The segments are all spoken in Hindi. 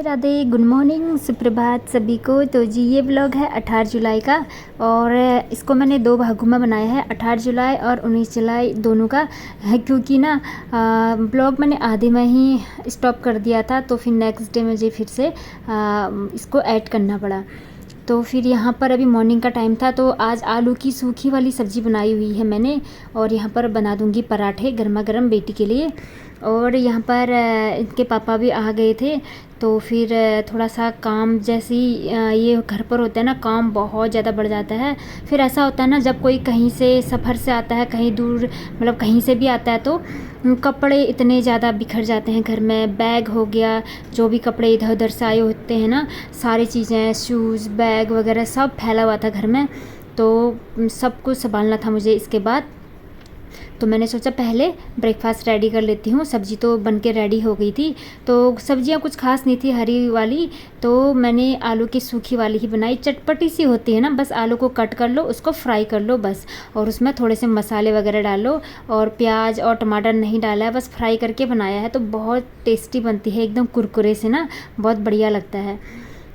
राधे राधे, गुड मॉर्निंग, सुप्रभात सभी को। तो जी ये ब्लॉग है 18 जुलाई का और इसको मैंने दो भागों में बनाया है, 18 जुलाई और 19 जुलाई दोनों का है, क्योंकि ना ब्लॉग मैंने आधे में ही स्टॉप कर दिया था, तो फिर नेक्स्ट डे मुझे फिर से इसको ऐड करना पड़ा। तो फिर यहाँ पर अभी मॉर्निंग का टाइम था, तो आज आलू की सूखी वाली सब्ज़ी बनाई हुई है मैंने, और यहाँ पर बना दूँगी पराठे गर्मा गर्म बेटी के लिए। और यहाँ पर इनके पापा भी आ गए थे, तो फिर थोड़ा सा काम जैसे ही ये घर पर होता है ना, काम बहुत ज़्यादा बढ़ जाता है। फिर ऐसा होता है ना, जब कोई कहीं से सफ़र से आता है, कहीं दूर मतलब कहीं से भी आता है, तो कपड़े इतने ज़्यादा बिखर जाते हैं घर में। बैग हो गया, जो भी कपड़े इधर उधर से आए होते हैं ना, सारी चीज़ें, शूज़, बैग वगैरह सब फैला हुआ था घर में, तो सब कुछ संभालना था मुझे इसके बाद। तो मैंने सोचा पहले ब्रेकफास्ट रेडी कर लेती हूँ। सब्ज़ी तो बन के रेडी हो गई थी, तो सब्जियाँ कुछ खास नहीं थी हरी वाली, तो मैंने आलू की सूखी वाली ही बनाई। चटपटी सी होती है ना, बस आलू को कट कर लो, उसको फ्राई कर लो बस, और उसमें थोड़े से मसाले वगैरह डालो, और प्याज और टमाटर नहीं डाला है, बस फ्राई करके बनाया है। तो बहुत टेस्टी बनती है, एकदम कुरकुरे से ना, बहुत बढ़िया लगता है।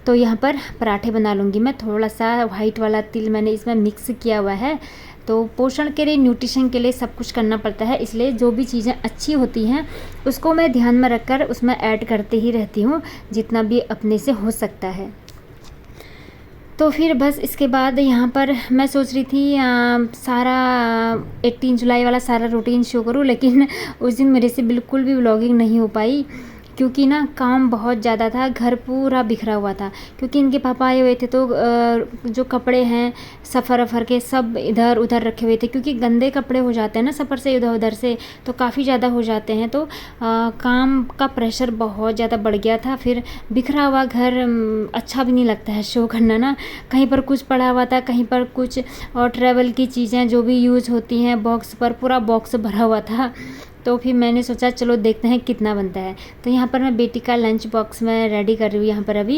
तो यहाँ पर पराठे बना लूँगी मैं। थोड़ा सा वाइट वाला तिल मैंने इसमें मिक्स किया हुआ है। तो पोषण के लिए, न्यूट्रिशन के लिए सब कुछ करना पड़ता है, इसलिए जो भी चीज़ें अच्छी होती हैं उसको मैं ध्यान में रखकर उसमें ऐड करते ही रहती हूँ, जितना भी अपने से हो सकता है। तो फिर बस इसके बाद यहाँ पर मैं सोच रही थी सारा 18 जुलाई वाला सारा रूटीन शो करूँ, लेकिन उस दिन मेरे से बिल्कुल भी व्लॉगिंग नहीं हो पाई, क्योंकि ना काम बहुत ज़्यादा था, घर पूरा बिखरा हुआ था। क्योंकि इनके पापा आए हुए थे, तो जो कपड़े हैं सफ़र वफ़र के सब इधर उधर रखे हुए थे, क्योंकि गंदे कपड़े हो जाते हैं ना सफ़र से इधर उधर से, तो काफ़ी ज़्यादा हो जाते हैं। तो काम का प्रेशर बहुत ज़्यादा बढ़ गया था। फिर बिखरा हुआ घर अच्छा भी नहीं लगता है शो करना ना। कहीं पर कुछ पड़ा हुआ था, कहीं पर कुछ, और ट्रैवल की चीज़ें जो भी यूज़ होती हैं, बॉक्स पर पूरा बॉक्स भरा हुआ था। तो फिर मैंने सोचा चलो देखते हैं कितना बनता है। तो यहाँ पर मैं बेटी का लंच बॉक्स में रेडी कर रही हूँ। यहाँ पर अभी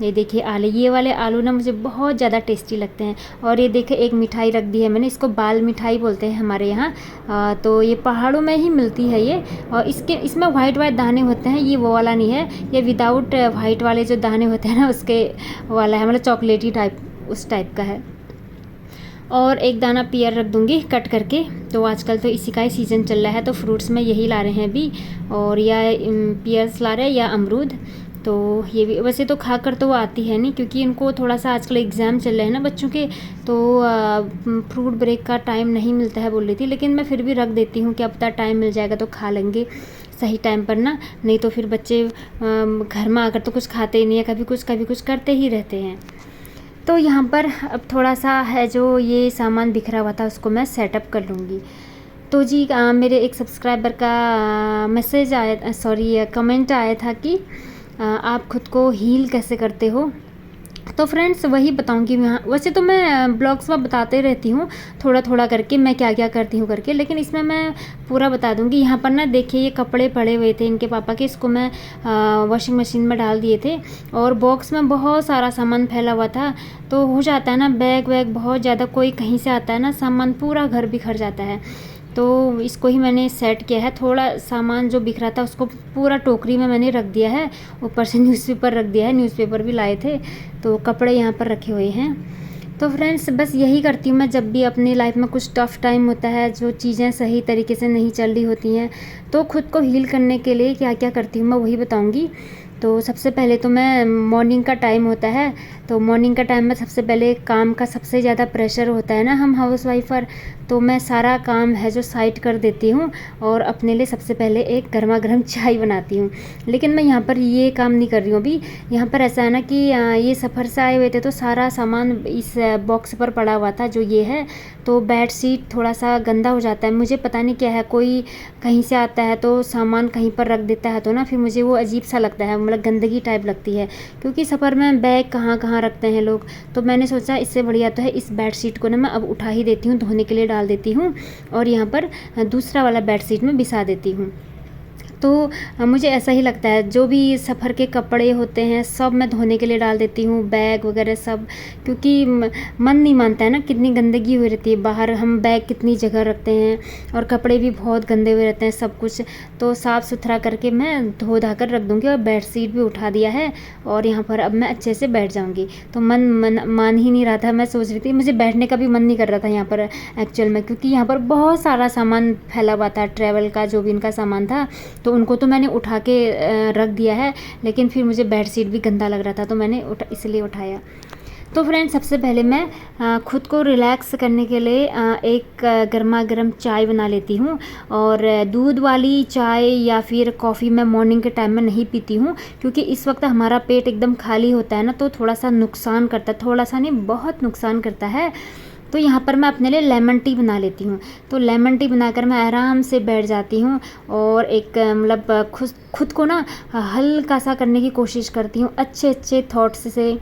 ये देखिए आलू, ये वाले आलू ना मुझे बहुत ज़्यादा टेस्टी लगते हैं। और ये देखिए एक मिठाई रख दी है मैंने, इसको बाल मिठाई बोलते हैं हमारे यहाँ। तो ये पहाड़ों में ही मिलती है ये, और इसमें वाइट वाइट दाने होते हैं, ये वो वाला नहीं है, ये विदाउट वाइट वाले जो दाने होते हैं ना उसके वाला है, मतलब चॉकलेटी टाइप, उस टाइप का है। और एक दाना पियर रख दूँगी कट करके। तो आजकल तो इसी का ही सीज़न चल रहा है, तो फ्रूट्स में यही ला रहे हैं अभी, और या पियर्स ला रहे हैं या अमरूद। तो ये भी वैसे तो खा कर तो वो आती है नहीं, क्योंकि इनको थोड़ा सा आजकल एग्ज़ाम चल रहे हैं ना बच्चों के, तो फ्रूट ब्रेक का टाइम नहीं मिलता है बोल रही थी, लेकिन मैं फिर भी रख देती हूँ कि अब तक टाइम मिल जाएगा तो खा लेंगे सही टाइम पर ना। नहीं तो फिर बच्चे घर में आकर तो कुछ खाते ही नहीं है, कभी कुछ करते ही रहते हैं। तो यहाँ पर अब थोड़ा सा है जो ये सामान बिखरा हुआ था, उसको मैं सेटअप कर लूँगी। तो जी मेरे एक सब्सक्राइबर का मैसेज आया, सॉरी कमेंट आया था कि आप खुद को हील कैसे करते हो। तो फ्रेंड्स वही बताऊंगी मैं। वैसे तो मैं ब्लॉग्स में बताते रहती हूँ थोड़ा थोड़ा करके मैं क्या क्या करती हूँ करके, लेकिन इसमें मैं पूरा बता दूंगी। यहाँ पर ना देखिए ये कपड़े पड़े हुए थे इनके पापा के, इसको मैं वॉशिंग मशीन में डाल दिए थे, और बॉक्स में बहुत सारा सामान फैला हुआ था। तो हो जाता है ना, बैग वैग बहुत ज़्यादा, कोई कहीं से आता है ना सामान, पूरा घर बिखर जाता है। तो इसको ही मैंने सेट किया है। थोड़ा सामान जो बिखरा था उसको पूरा टोकरी में मैंने रख दिया है, ऊपर से न्यूज़पेपर रख दिया है, न्यूज़पेपर भी लाए थे, तो कपड़े यहाँ पर रखे हुए हैं। तो फ्रेंड्स बस यही करती हूँ मैं, जब भी अपनी लाइफ में कुछ टफ़ टाइम होता है, जो चीज़ें सही तरीके से नहीं चल रही होती हैं, तो खुद को हील करने के लिए क्या क्या करती हूँ मैं वही बताऊँगी। तो सबसे पहले तो मैं, मॉर्निंग का टाइम होता है, तो मॉर्निंग का टाइम में सबसे पहले काम का सबसे ज़्यादा प्रेशर होता है ना, हम हाउस वाइफ पर, तो मैं सारा काम है जो साइड कर देती हूँ, और अपने लिए सबसे पहले एक गर्मा गर्म चाय बनाती हूँ। लेकिन मैं यहाँ पर ये काम नहीं कर रही हूँ अभी। यहाँ पर ऐसा है ना कि ये सफ़र से आए हुए थे, तो सारा सामान इस बॉक्स पर पड़ा हुआ था जो ये है। तो बेड शीट थोड़ा सा गंदा हो जाता है, मुझे पता नहीं क्या है, कोई कहीं से आता है तो सामान कहीं पर रख देता है, तो ना फिर मुझे वो अजीब सा लगता है, मतलब गंदगी टाइप लगती है, क्योंकि सफ़र में बैग कहाँ कहाँ रखते हैं लोग। तो मैंने सोचा इससे बढ़िया तो है इस बेड शीट को ना मैं अब उठा ही देती हूँ, धोने के लिए डाल देती हूँ, और यहाँ पर दूसरा वाला बेड शीट में बिछा देती हूँ। तो मुझे ऐसा ही लगता है, जो भी सफ़र के कपड़े होते हैं सब मैं धोने के लिए डाल देती हूँ, बैग वगैरह सब, क्योंकि मन नहीं मानता है ना, कितनी गंदगी हुई रहती है बाहर, हम बैग कितनी जगह रखते हैं और कपड़े भी बहुत गंदे हुए रहते हैं सब कुछ। तो साफ़ सुथरा करके मैं धो धा कर रख दूँगी और बेडशीट भी उठा दिया है और यहाँ पर अब मैं अच्छे से बैठ जाऊँगी। तो मान ही नहीं रहा था, मैं सोच रही थी, मुझे बैठने का भी मन नहीं कर रहा था यहाँ पर एक्चुअल में, क्योंकि यहाँ पर बहुत सारा सामान फैला हुआ था, ट्रैवल का जो भी इनका सामान था, तो उनको तो मैंने उठा के रख दिया है, लेकिन फिर मुझे बेडशीट भी गंदा लग रहा था तो मैंने इसलिए उठाया। तो फ्रेंड्स, सबसे पहले मैं ख़ुद को रिलैक्स करने के लिए एक गर्मा गर्म चाय बना लेती हूँ। और दूध वाली चाय या फिर कॉफ़ी मैं मॉर्निंग के टाइम में नहीं पीती हूँ, क्योंकि इस वक्त हमारा पेट एकदम खाली होता है ना, तो थोड़ा सा नुकसान करता है, थोड़ा सा नहीं बहुत नुकसान करता है। तो यहाँ पर मैं अपने लिए लेमन टी बना लेती हूँ। तो लेमन टी बनाकर मैं आराम से बैठ जाती हूँ और एक मतलब खुद को ना हल्का सा करने की कोशिश करती हूँ, अच्छे अच्छे थॉट्स से,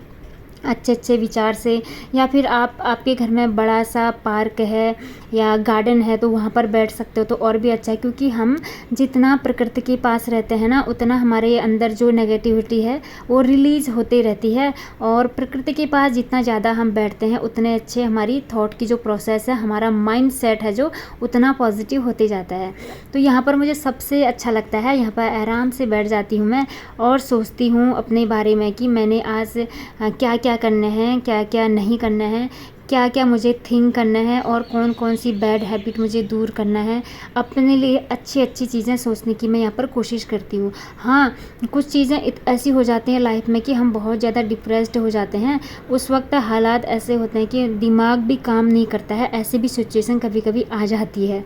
अच्छे अच्छे विचार से। या फिर आपके घर में बड़ा सा पार्क है या गार्डन है तो वहाँ पर बैठ सकते हो तो और भी अच्छा है, क्योंकि हम जितना प्रकृति के पास रहते हैं ना, उतना हमारे अंदर जो नेगेटिविटी है वो रिलीज़ होती रहती है। और प्रकृति के पास जितना ज़्यादा हम बैठते हैं उतने अच्छे हमारी थॉट की जो प्रोसेस है, हमारा माइंड सेट है जो, उतना पॉजिटिव होते जाता है। तो यहाँ पर मुझे सबसे अच्छा लगता है, यहाँ पर आराम से बैठ जाती हूँ मैं और सोचती हूँ अपने बारे में कि मैंने आज क्या क्या करने हैं, क्या क्या नहीं करना है, क्या क्या मुझे थिंक करना है और कौन कौन सी बैड हैबिट मुझे दूर करना है। अपने लिए अच्छी अच्छी चीज़ें सोचने की मैं यहाँ पर कोशिश करती हूँ। हाँ, कुछ चीज़ें ऐसी हो जाती हैं लाइफ में कि हम बहुत ज़्यादा डिप्रेस्ड हो जाते हैं, उस वक्त हालात ऐसे होते हैं कि दिमाग भी काम नहीं करता है, ऐसी भी सिचुएशन कभी कभी आ जाती है।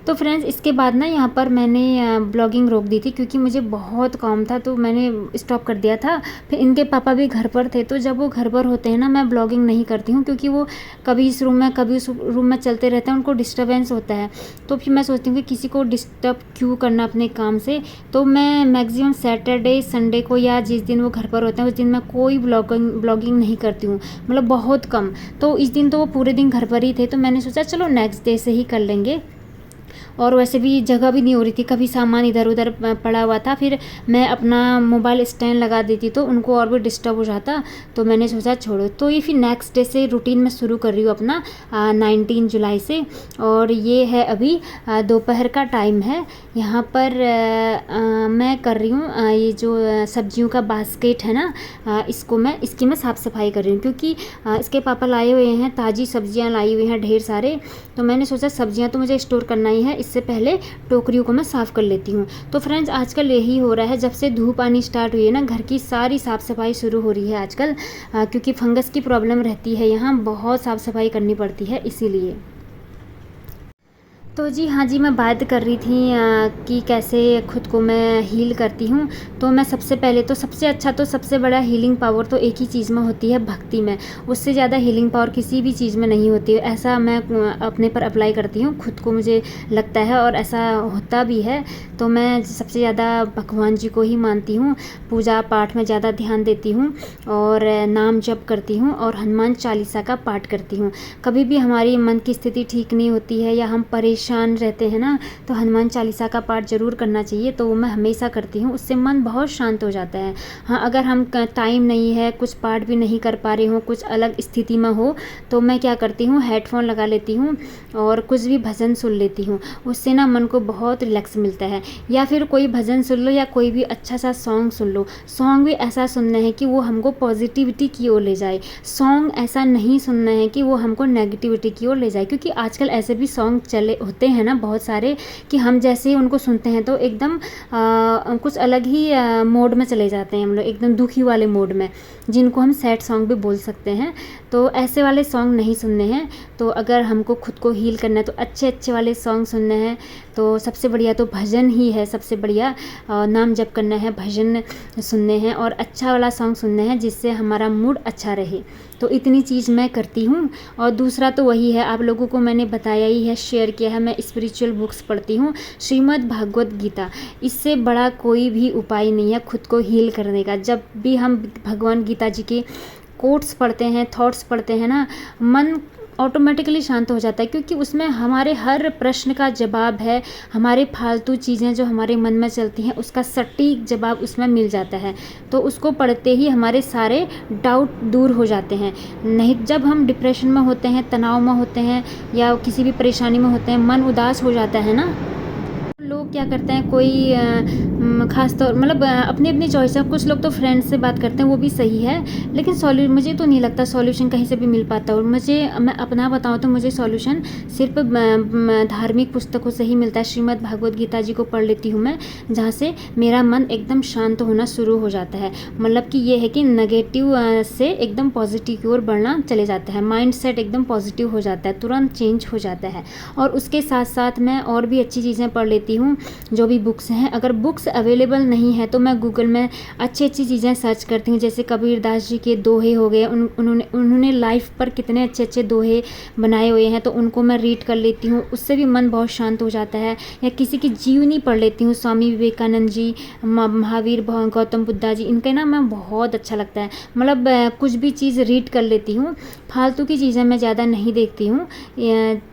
तो फ्रेंड्स, इसके बाद ना यहाँ पर मैंने ब्लॉगिंग रोक दी थी, क्योंकि मुझे बहुत काम था तो मैंने स्टॉप कर दिया था। फिर इनके पापा भी घर पर थे, तो जब वो घर पर होते हैं ना, मैं ब्लॉगिंग नहीं करती हूँ, क्योंकि वो कभी इस रूम में कभी उस रूम में चलते रहते हैं, उनको डिस्टर्बेंस होता है। तो फिर मैं सोचती हूँ कि किसी को डिस्टर्ब क्यों करना अपने काम से। तो मैं मैक्सिमम सैटरडे संडे को या जिस दिन वो घर पर होते हैं उस दिन मैं कोई ब्लॉगिंग नहीं करती हूँ, मतलब बहुत कम। तो इस दिन तो वो पूरे दिन घर पर ही थे, तो मैंने सोचा चलो नेक्स्ट डे से ही कर लेंगे। और वैसे भी जगह भी नहीं हो रही थी, कभी सामान इधर उधर पड़ा हुआ था, फिर मैं अपना मोबाइल स्टैंड लगा देती तो उनको और भी डिस्टर्ब हो जाता। तो मैंने सोचा छोड़ो। तो ये फिर नेक्स्ट डे से रूटीन मैं शुरू कर रही हूँ अपना 19 जुलाई से। और ये है अभी दोपहर का टाइम है। यहाँ पर मैं कर रही हूँ ये जो सब्जियों का बास्केट है ना, इसकी मैं साफ़ सफाई कर रही हूँ, क्योंकि इसके पापा लाए हुए हैं, ताज़ी सब्जियाँ लाई हुई हैं ढेर सारे। तो मैंने सोचा सब्जियाँ तो मुझे स्टोर करना ही है, इससे पहले टोकरियों को मैं साफ़ कर लेती हूँ। तो फ्रेंड्स, आजकल यही हो रहा है, जब से धूप आनी स्टार्ट हुई है ना, घर की सारी साफ़ सफाई शुरू हो रही है आजकल, क्योंकि फंगस की प्रॉब्लम रहती है, यहाँ बहुत साफ़ सफाई करनी पड़ती है इसीलिए। तो जी हाँ जी, मैं बात कर रही थी कि कैसे खुद को मैं हील करती हूँ। तो मैं सबसे पहले तो सबसे अच्छा तो सबसे बड़ा हीलिंग पावर तो एक ही चीज़ में होती है, भक्ति में। उससे ज़्यादा हीलिंग पावर किसी भी चीज़ में नहीं होती है, ऐसा मैं अपने पर अप्लाई करती हूँ खुद को, मुझे लगता है और ऐसा होता भी है। तो मैं सबसे ज़्यादा भगवान जी को ही मानती हूँ, पूजा पाठ में ज़्यादा ध्यान देती हूँ और नाम जप करती हूँ और हनुमान चालीसा का पाठ करती हूँ। कभी भी हमारी मन की स्थिति ठीक नहीं होती है या हम परेशान रहते हैं ना, तो हनुमान चालीसा का पाठ ज़रूर करना चाहिए। तो वो मैं हमेशा करती हूँ, उससे मन बहुत शांत हो जाता है। हाँ, अगर हम टाइम नहीं है, कुछ पाठ भी नहीं कर पा रहे हो, कुछ अलग स्थिति में हो, तो मैं क्या करती हूँ, हेडफोन लगा लेती हूँ और कुछ भी भजन सुन लेती हूँ। उससे ना मन को बहुत रिलैक्स मिलता है। या फिर कोई भजन सुन लो या कोई भी अच्छा सा सॉन्ग सुन लो। सॉन्ग भी ऐसा सुनना है कि वो हमको पॉजिटिविटी की ओर ले जाए, सॉन्ग ऐसा नहीं सुनना है कि वो हमको नेगेटिविटी की ओर ले जाए। क्योंकि आजकल ऐसे भी सॉन्ग चले होते हैं ना बहुत सारे, कि हम जैसे ही उनको सुनते हैं तो एकदम कुछ अलग ही मोड में चले जाते हैं हम लोग, एकदम दुखी वाले मोड में, जिनको हम सैड सॉन्ग भी बोल सकते हैं। तो ऐसे वाले सॉन्ग नहीं सुनने हैं। तो अगर हमको खुद को हील करना है तो अच्छे अच्छे वाले सॉन्ग सुनने हैं। तो सबसे बढ़िया तो भजन ही है, सबसे बढ़िया नाम जप करना है, भजन सुनने हैं और अच्छा वाला सॉन्ग सुनने हैं जिससे हमारा मूड अच्छा रहे। तो इतनी चीज़ मैं करती हूँ। और दूसरा तो वही है, आप लोगों को मैंने बताया ही है, शेयर किया है, मैं स्पिरिचुअल बुक्स पढ़ती हूँ, श्रीमद् भागवत गीता। इससे बड़ा कोई भी उपाय नहीं है खुद को हील करने का। जब भी हम भगवान गीता जी के कोट्स पढ़ते हैं, थॉट्स पढ़ते हैं ना, मन ऑटोमेटिकली शांत हो जाता है, क्योंकि उसमें हमारे हर प्रश्न का जवाब है। हमारे फालतू चीज़ें जो हमारे मन में चलती हैं उसका सटीक जवाब उसमें मिल जाता है। तो उसको पढ़ते ही हमारे सारे डाउट दूर हो जाते हैं। नहीं, जब हम डिप्रेशन में होते हैं, तनाव में होते हैं या किसी भी परेशानी में होते हैं, मन उदास हो जाता है ना, लोग क्या करते हैं, कोई ख़ास तौर मतलब अपनी अपनी चॉइस है। कुछ लोग तो फ्रेंड्स से बात करते हैं, वो भी सही है, लेकिन मुझे तो नहीं लगता सॉल्यूशन कहीं से भी मिल पाता। और मैं अपना बताऊँ तो मुझे सॉल्यूशन सिर्फ धार्मिक पुस्तकों से ही मिलता है। श्रीमद् भागवत गीता जी को पढ़ लेती हूँ मैं, जहाँ से मेरा मन एकदम शांत होना शुरू हो जाता है। मतलब कि ये है कि नेगेटिव से एकदम पॉजिटिव की ओर बढ़ना चले जाता है। माइंड सेट एकदम पॉजिटिव हो जाता है, तुरंत चेंज हो जाता है। और उसके साथ साथ मैं और भी अच्छी चीज़ें पढ़ लेती हूँ, जो भी बुक्स हैं। अगर बुक्स अवेलेबल नहीं है तो मैं गूगल में अच्छी अच्छी चीज़ें सर्च करती हूँ। जैसे कबीरदास जी के दोहे हो गए, उन्होंने लाइफ पर कितने अच्छे अच्छे दोहे बनाए हुए हैं, तो उनको मैं रीड कर लेती हूँ। उससे भी मन बहुत शांत हो जाता है। या किसी की जीवनी पढ़ लेती हूँ, स्वामी विवेकानंद जी, महावीर, गौतम बुद्धा जी, इनके ना मैं बहुत अच्छा लगता है। मतलब कुछ भी चीज़ रीड कर लेती हूँ। फालतू की चीज़ें मैं ज़्यादा नहीं देखती हूँ।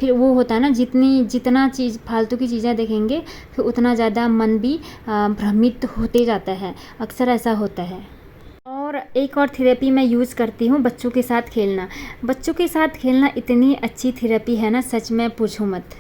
फिर वो होता है ना, जितना चीज़ फालतू की चीज़ें देखेंगे फिर उतना ज़्यादा मन भी भ्रमित होते जाता है। अक्सर ऐसा होता है। और एक और थेरेपी मैं यूज़ करती हूँ, बच्चों के साथ खेलना। बच्चों के साथ खेलना इतनी अच्छी थेरेपी है ना, सच में पूछो मत।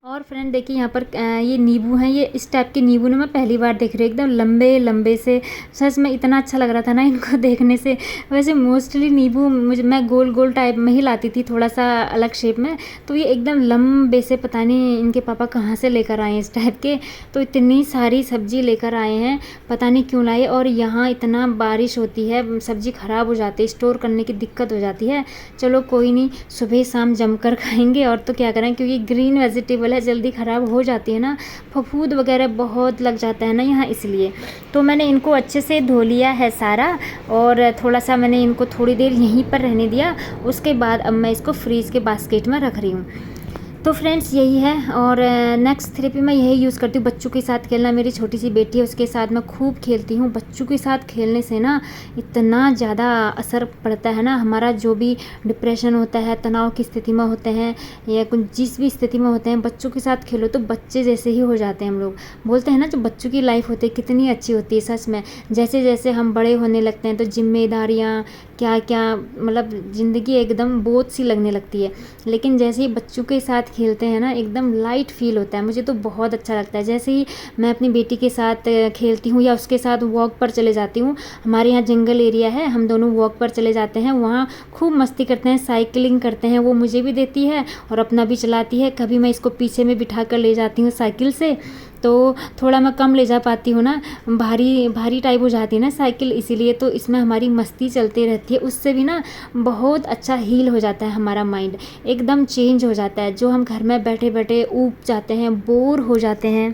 और फ्रेंड देखिए, यहाँ पर ये नींबू हैं। ये इस टाइप के नींबू ना मैं पहली बार देख रही हूँ, एकदम लंबे लंबे से। सच में इतना अच्छा लग रहा था ना इनको देखने से। वैसे मोस्टली नींबू मैं गोल गोल टाइप में ही लाती थी, थोड़ा सा अलग शेप में। तो ये एकदम लंबे से, पता नहीं इनके पापा कहाँ से लेकर आए हैं इस टाइप के। तो इतनी सारी सब्जी लेकर आए हैं, पता नहीं क्यों लाए। और यहाँ इतना बारिश होती है, सब्जी ख़राब हो जाती है, स्टोर करने की दिक्कत हो जाती है। चलो कोई नहीं, सुबह शाम जमकर खाएंगे। और तो क्या करें, क्योंकि ग्रीन वेजिटेबल जल्दी ख़राब हो जाती है ना, फफूंद वगैरह बहुत लग जाता है ना यहाँ, इसलिए। तो मैंने इनको अच्छे से धो लिया है सारा, और थोड़ा सा मैंने इनको थोड़ी देर यहीं पर रहने दिया। उसके बाद अब मैं इसको फ्रीज़ के बास्केट में रख रही हूँ। तो फ्रेंड्स यही है। और नेक्स्ट थेरेपी मैं यही यूज़ करती हूँ, बच्चों के साथ खेलना। मेरी छोटी सी बेटी है, उसके साथ मैं खूब खेलती हूँ। बच्चों के साथ खेलने से ना इतना ज़्यादा असर पड़ता है ना, हमारा जो भी डिप्रेशन होता है, तनाव की स्थिति में होते हैं या कुछ जिस भी स्थिति में होते हैं, बच्चों के साथ खेलो तो बच्चे जैसे ही हो जाते हैं। हम लोग बोलते हैं ना, जो बच्चों की लाइफ होती है कितनी अच्छी होती है। सच में जैसे जैसे हम बड़े होने लगते हैं तो जिम्मेदारियाँ क्या क्या, मतलब ज़िंदगी एकदम बोझ सी लगने लगती है। लेकिन जैसे ही बच्चों के साथ खेलते हैं ना, एकदम लाइट फील होता है। मुझे तो बहुत अच्छा लगता है। जैसे ही मैं अपनी बेटी के साथ खेलती हूँ या उसके साथ वॉक पर चले जाती हूँ, हमारे यहाँ जंगल एरिया है, हम दोनों वॉक पर चले जाते हैं, वहाँ खूब मस्ती करते हैं, साइकिलिंग करते हैं। वो मुझे भी देती है और अपना भी चलाती है। कभी मैं इसको पीछे में बिठा कर ले जाती हूँ साइकिल से, तो थोड़ा मैं कम ले जा पाती हूँ ना, भारी भारी टाइप हो जाती है ना साइकिल, इसीलिए। तो इसमें हमारी मस्ती चलती रहती है। उससे भी ना बहुत अच्छा हील हो जाता है, हमारा माइंड एकदम चेंज हो जाता है। जो हम घर में बैठे बैठे ऊब जाते हैं, बोर हो जाते हैं,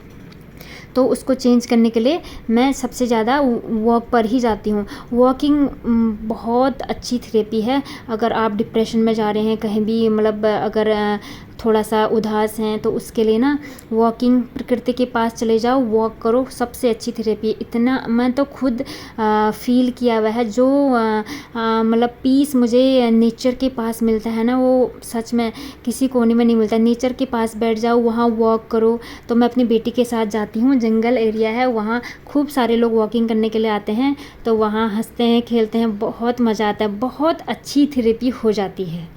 तो उसको चेंज करने के लिए मैं सबसे ज़्यादा वॉक पर ही जाती हूँ। वॉकिंग बहुत अच्छी थेरेपी है। अगर आप डिप्रेशन में जा रहे हैं कहीं भी, मतलब अगर थोड़ा सा उदास हैं, तो उसके लिए ना वॉकिंग, प्रकृति के पास चले जाओ, वॉक करो, सबसे अच्छी थेरेपी। इतना मैं तो खुद फील किया हुआ है। जो मतलब पीस मुझे नेचर के पास मिलता है ना, वो सच में किसी कोने में नहीं मिलता। नेचर के पास बैठ जाओ, वहाँ वॉक करो। तो मैं अपनी बेटी के साथ जाती हूँ, जंगल एरिया है, वहाँ खूब सारे लोग वॉकिंग करने के लिए आते हैं, तो वहाँ हंसते हैं, खेलते हैं, बहुत मज़ा आता है। बहुत अच्छी थेरेपी हो जाती है।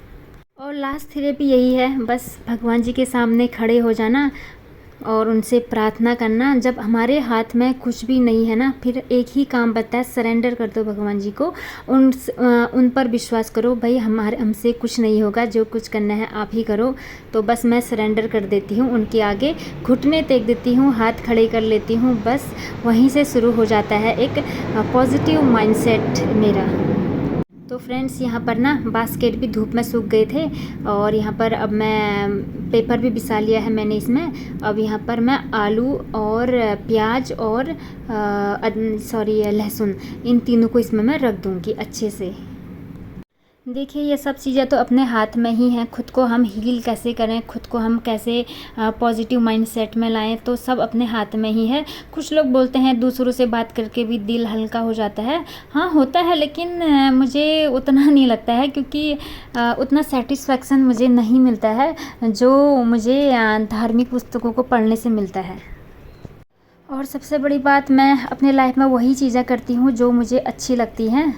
और लास्ट थेरेपी यही है, बस भगवान जी के सामने खड़े हो जाना और उनसे प्रार्थना करना। जब हमारे हाथ में कुछ भी नहीं है ना, फिर एक ही काम बचता है, सरेंडर कर दो भगवान जी को। उन पर विश्वास करो, भाई हमसे कुछ नहीं होगा, जो कुछ करना है आप ही करो। तो बस मैं सरेंडर कर देती हूँ उनके आगे, घुटने टेक देती हूँ, हाथ खड़े कर लेती हूँ। बस वहीं से शुरू हो जाता है एक पॉजिटिव माइंडसेट मेरा। तो फ्रेंड्स यहाँ पर ना बास्केट भी धूप में सूख गए थे, और यहाँ पर अब मैं पेपर भी बिछा लिया है मैंने इसमें। अब यहाँ पर मैं आलू और प्याज और लहसुन, इन तीनों को इसमें मैं रख दूँगी अच्छे से। देखिए ये सब चीज़ें तो अपने हाथ में ही हैं, खुद को हम हील कैसे करें, खुद को हम कैसे पॉजिटिव माइंडसेट में लाएं, तो सब अपने हाथ में ही है। कुछ लोग बोलते हैं दूसरों से बात करके भी दिल हल्का हो जाता है। हाँ होता है, लेकिन मुझे उतना नहीं लगता है, क्योंकि उतना सेटिस्फेक्शन मुझे नहीं मिलता है जो मुझे धार्मिक पुस्तकों को पढ़ने से मिलता है। और सबसे बड़ी बात, मैं अपने लाइफ में वही चीज़ें करती हूँ जो मुझे अच्छी लगती हैं।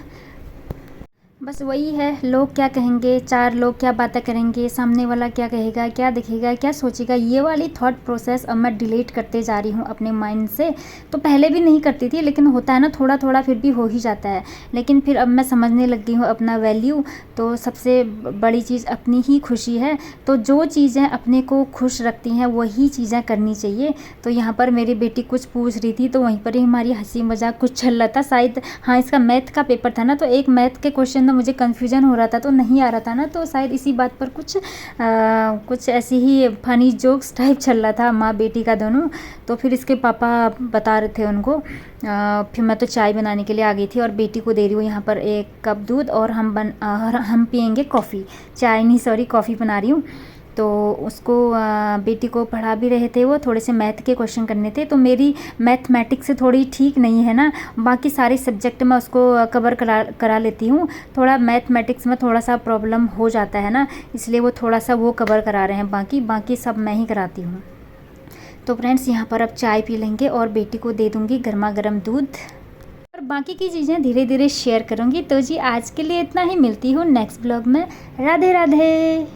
बस वही है, लोग क्या कहेंगे, चार लोग क्या बातें करेंगे, सामने वाला क्या कहेगा, क्या दिखेगा, क्या सोचेगा, ये वाली थॉट प्रोसेस अब मैं डिलीट करते जा रही हूँ अपने माइंड से। तो पहले भी नहीं करती थी, लेकिन होता है ना थोड़ा थोड़ा फिर भी हो ही जाता है। लेकिन फिर अब मैं समझने लग गई हूँ अपना वैल्यू। तो सबसे बड़ी चीज़ अपनी ही खुशी है। तो जो चीज़ें अपने को खुश रखती हैं वही चीज़ें करनी चाहिए। तो यहाँ पर मेरी बेटी कुछ पूछ रही थी, तो वहीं पर ही हमारी हंसी मजाक कुछ चल रहा था शायद। हाँ, इसका मैथ का पेपर था ना, तो एक मैथ के क्वेश्चन में मुझे कन्फ्यूजन हो रहा था, तो नहीं आ रहा था ना, तो शायद इसी बात पर कुछ ऐसी ही फनी जोक्स टाइप चल रहा था माँ बेटी का दोनों। तो फिर इसके पापा बता रहे थे उनको। फिर मैं तो चाय बनाने के लिए आ गई थी और बेटी को दे रही हूँ यहाँ पर 1 कप दूध, और हम पियेंगे कॉफ़ी। चाय नहीं, सॉरी, कॉफ़ी बना रही हूँ। तो उसको बेटी को पढ़ा भी रहे थे, वो थोड़े से मैथ के क्वेश्चन करने थे। तो मेरी मैथमेटिक्स से थोड़ी ठीक नहीं है ना, बाकी सारे सब्जेक्ट मैं उसको कवर करा लेती हूँ। थोड़ा मैथमेटिक्स में थोड़ा सा प्रॉब्लम हो जाता है ना, इसलिए वो थोड़ा सा वो कवर करा रहे हैं, बाकी सब मैं ही कराती हूँ। तो फ्रेंड्स, यहाँ पर अब चाय पी लेंगे और बेटी को दे दूँगी गर्मा गर्म दूध, और बाकी की चीज़ें धीरे धीरे शेयर करूँगी। तो जी आज के लिए इतना ही, मिलती हूँ नेक्स्ट ब्लॉग में। राधे राधे।